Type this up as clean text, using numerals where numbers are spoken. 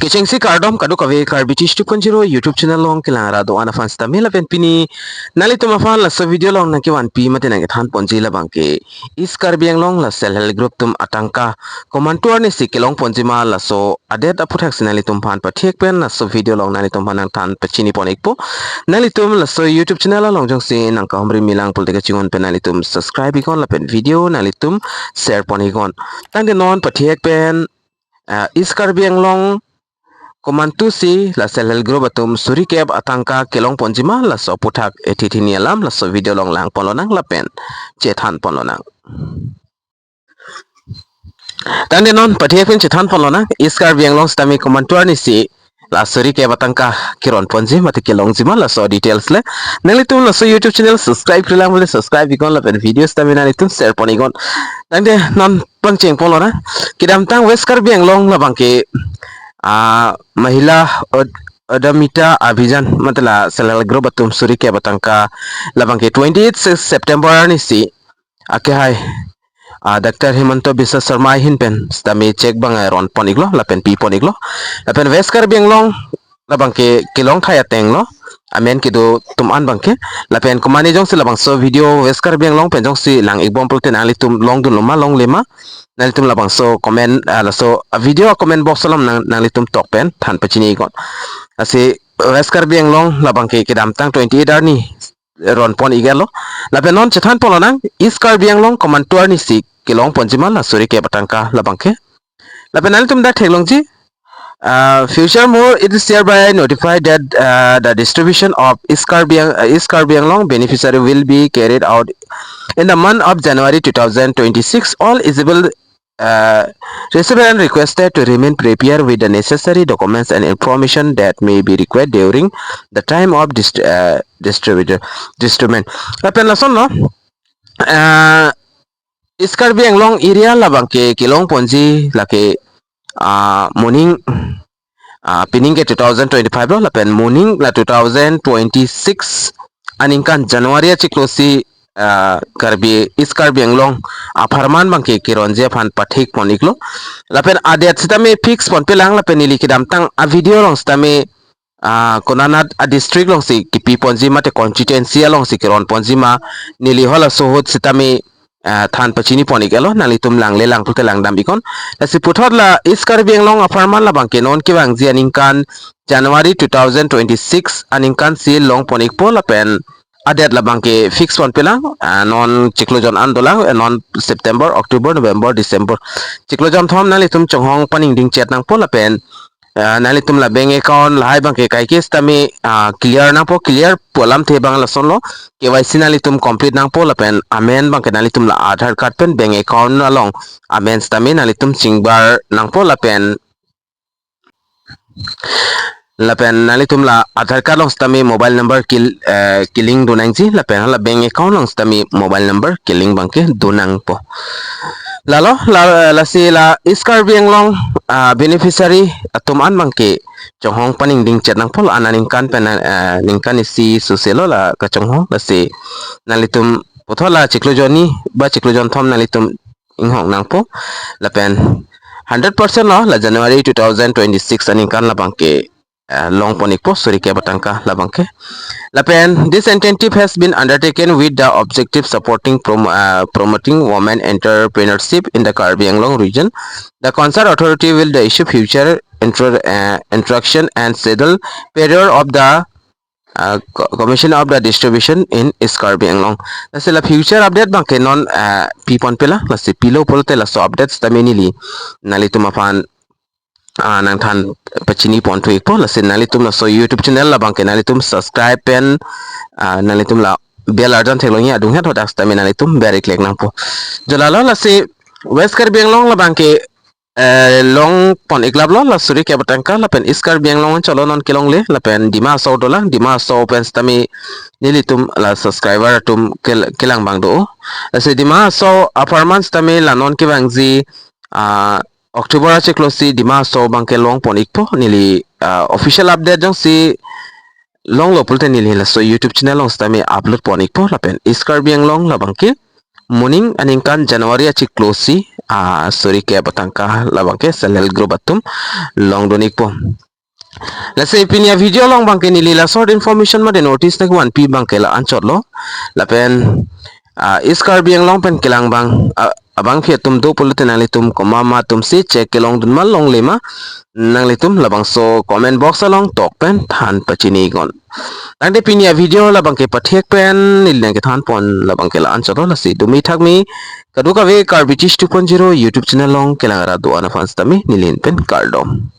Kiceng si Kardom kadu kave Karbi 2.0 YouTube channel long kilang rado ana fans ta mela pen pini nali tuma fan la so video long na ki wan pi mate na than ponji la bangke is Karbi Anglong la self help group tum atangka komantuar ni si kilong ponji ma la so adet aputhak sinali tum fan pathek pen la so video long nali tum fan than pachini ponik po nali tum la so YouTube channel long jong si nang ka homri milang pul teka chingon pen nali tum subscribe ikon la pen video nali tum share ponikon tang de non pathek pen is Karbi Anglong Komantu si la selel group atum Suri Kep atangka kelong ponjima la so puthak etithini alam la so video long lang ponlonang lapen chethan ponlonang tande non pathiapin chethan ponlonang is Karbi Anglong stami komantuar ni si la Suri Kep atangka kiron ponji mate kelong jima la so details le nalitum la so YouTube channel subscribe krilang bole subscribe ikon la pen video stami nalitum share ponigon tande non pangcheng ponlona kidam tang West Karbi Anglong la bangke Mahila Udyamita Abhiyan matla selal group atum Suri Kep atangka labang ke 28 September ni si akehai Dr. Himanto Bisa Sarmai hinpen stami check bang ron poniglo lapen pi poniglo lapen West Karbi Anglong labang ke kilong thaya tenglo amen kido tuman bangke lapen kumani jong si labang so video West Karbi Anglong pen jong si lang example ten ali tum long dun loma long lima nalitum labang so comment so video comment box salam nalitum tok pen than pachini kon asi West Karbi Anglong labang ke kidam tang 28 dar ni ron pon igelo lapen non chethan polonang is Karbi Anglong komantuar ni si kilong ponjima la Suri Kep atangka labang ke lapen nalitum da thelong ji future more it is hereby notified that the distribution of is Karbi Anglong beneficiary will be carried out in the month of January 2026. All eligible recipient requested to remain prepared with the necessary documents and information that may be required during the time of distribution. Lapen lason no is Karbi Anglong area labang ke kilong ponji lake morning pining ke 2025 lo lapen morning la 2026 aningkan January chiklosi Karbi is Karbi Anglong aparman bangke kironje fan pathik poniklo lapen adet sitame fix pon pelang lapen nili kidam tang a video long stame konanat a district long si kipi ponji mate constituency long si kiron ponji ma nili hola sohot sitame than pachini ponikelo nalitum lang le lang pulte lang dam ikon lasi puthor la is Karbi Anglong aparman la bangke non ki bang ji aningkan January 2026 aningkan si long ponik po lapen adet labang ke fix pon pelang non ciklojon andolang non September October November December ciklojon thom nalitum chonghong paning ding chat nang po lapen nalitum la bank account lahai bang ke kai kes tami clear nang po clear polam the bang la son lo KYC nalitum complete nang po lapen amen bang ke nalitum la Aadhaar card pen bank account along amen stami nalitum singbar nang po lapen nalitum la Aadhaar card long stami mobile number killing dunang ji lapen la bank account long stami mobile number killing bangke dunang po lalo la si la is Karbi Anglong beneficiary atum an bangke chonghong paning ding chat nang pol ananingkan pen ningkan si suselo la ka chonghong la si nalitum pothola chiklojoni ba chiklojon thom nalitum inghong nang po lapen 100% lo la January 2026 aningkan la bangke long ponik po Suri Kep atangka labangke lapen this initiative has been undertaken with the objective supporting promoting women entrepreneurship in the Karbi Anglong region. The concerned authority will issue future instruction and schedule period of the commission of the distribution in is Karbi Anglong. Lasi la future update bangke non pipon pela lasi pilo polte la so updates taminili nalitumafan nang than pachini pon tu po lasin nalitum la so YouTube channel la bangke nalitum subscribe pen nalitum la bell icon thelong ya dung het hodak stami nalitum beri click nang po jalalo la si West Karbi Anglong la bangke long pon iklab lo la Suri Kep atangka la pen is Karbi Anglong chalo non kilong le la pen dima so dola dima so pen stami nilitum la subscriber tum kilang bang do la si dima so apartment stami la non ki bang ji October chiklosi dima so bangke long ponik po nili official update jong si long lo pulte nili la so YouTube channel long stami upload ponik po lapen is Karbi Anglong la bangke morning aningkan January chiklosi Suri Kep Tangka labang ke selel group atum long donik po. Let's say pinya video long bangke nilila short information ma de notice tak 1p bangke la anchot lo la pen is Karbi Anglong pen kilang bang abang phe tum do pulutin ali tum koma ma tum si check kelong dun mal long lema nang litum labang so comment box along talk pen than pachini gon tang de pinya video labang ke pathek pen nil nang ke than pon labang ke la anchot la si dumi thak mi kadu ka ve Karbi 2.0 YouTube channel long kelang ra do ana fans tami nilin pen kardom